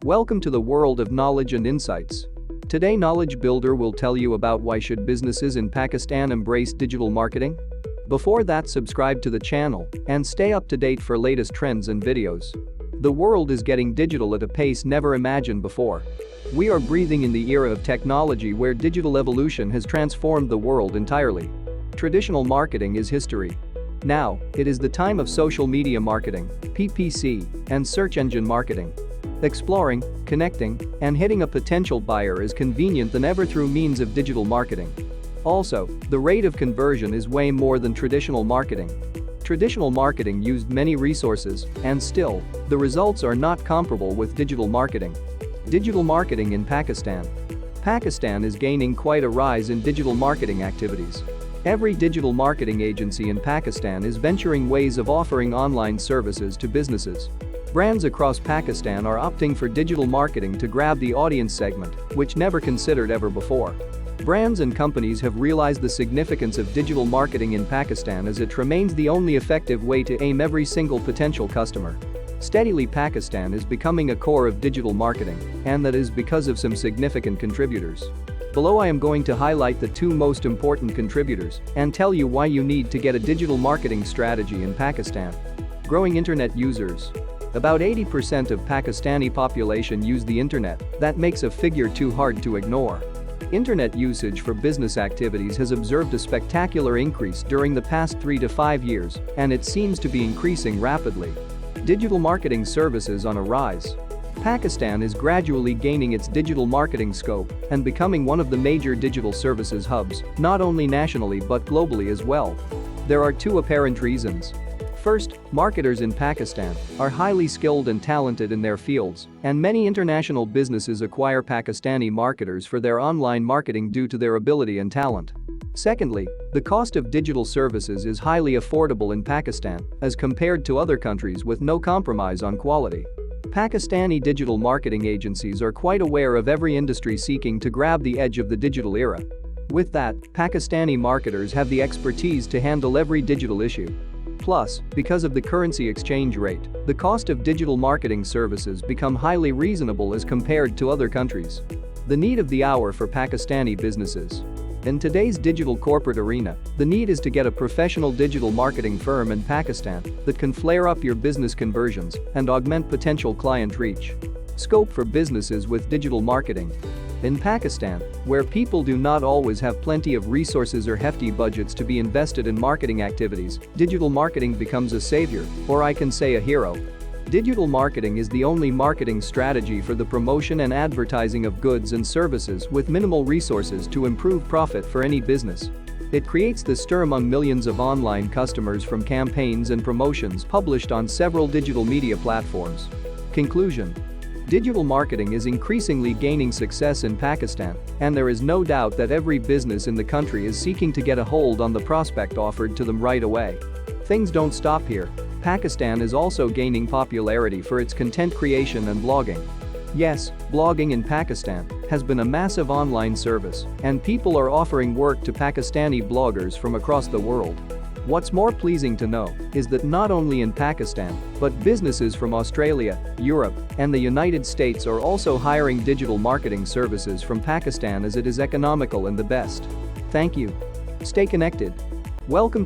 Welcome to the world of knowledge and insights. Today Knowledge Builder will tell you about why should businesses in Pakistan embrace digital marketing? Before that, subscribe to the channel and stay up to date for latest trends and videos. The world is getting digital at a pace never imagined before. We are breathing in the era of technology where digital evolution has transformed the world entirely. Traditional marketing is history. Now, it is the time of social media marketing, PPC, and search engine marketing. Exploring, connecting, and hitting a potential buyer is convenient than ever through means of digital marketing. Also, the rate of conversion is way more than traditional marketing. Traditional marketing used many resources, and still, the results are not comparable with digital marketing. Digital marketing in Pakistan. Pakistan is gaining quite a rise in digital marketing activities. Every digital marketing agency in Pakistan is venturing ways of offering online services to businesses. Brands across Pakistan are opting for digital marketing to grab the audience segment, which never considered ever before. Brands and companies have realized the significance of digital marketing in Pakistan as it remains the only effective way to aim every single potential customer. Steadily, Pakistan is becoming a core of digital marketing, and that is because of some significant contributors. Below I am going to highlight the two most important contributors and tell you why you need to get a digital marketing strategy in Pakistan. Growing internet users. About 80% of Pakistani population use the internet. That makes a figure too hard to ignore. Internet usage for business activities has observed a spectacular increase during the past 3 to 5 years, and it seems to be increasing rapidly. Digital marketing services on a rise. Pakistan is gradually gaining its digital marketing scope and becoming one of the major digital services hubs, not only nationally but globally as well. There are two apparent reasons. First, marketers in Pakistan are highly skilled and talented in their fields, and many international businesses acquire Pakistani marketers for their online marketing due to their ability and talent. Secondly, the cost of digital services is highly affordable in Pakistan as compared to other countries with no compromise on quality. Pakistani digital marketing agencies are quite aware of every industry seeking to grab the edge of the digital era. With that, Pakistani marketers have the expertise to handle every digital issue. Plus, because of the currency exchange rate, the cost of digital marketing services become highly reasonable as compared to other countries. The need of the hour for Pakistani businesses. In today's digital corporate arena, the need is to get a professional digital marketing firm in Pakistan that can flare up your business conversions and augment potential client reach. Scope for businesses with digital marketing. In Pakistan, where people do not always have plenty of resources or hefty budgets to be invested in marketing activities, digital marketing becomes a savior, or I can say a hero. Digital marketing is the only marketing strategy for the promotion and advertising of goods and services with minimal resources to improve profit for any business. It creates the stir among millions of online customers from campaigns and promotions published on several digital media platforms. Conclusion. Digital marketing is increasingly gaining success in Pakistan, and there is no doubt that every business in the country is seeking to get a hold on the prospect offered to them right away. Things don't stop here. Pakistan is also gaining popularity for its content creation and blogging. Yes, blogging in Pakistan has been a massive online service, and people are offering work to Pakistani bloggers from across the world. What's more pleasing to know is that not only in Pakistan, but businesses from Australia, Europe, and the United States are also hiring digital marketing services from Pakistan as it is economical and the best. Thank you. Stay connected. Welcome.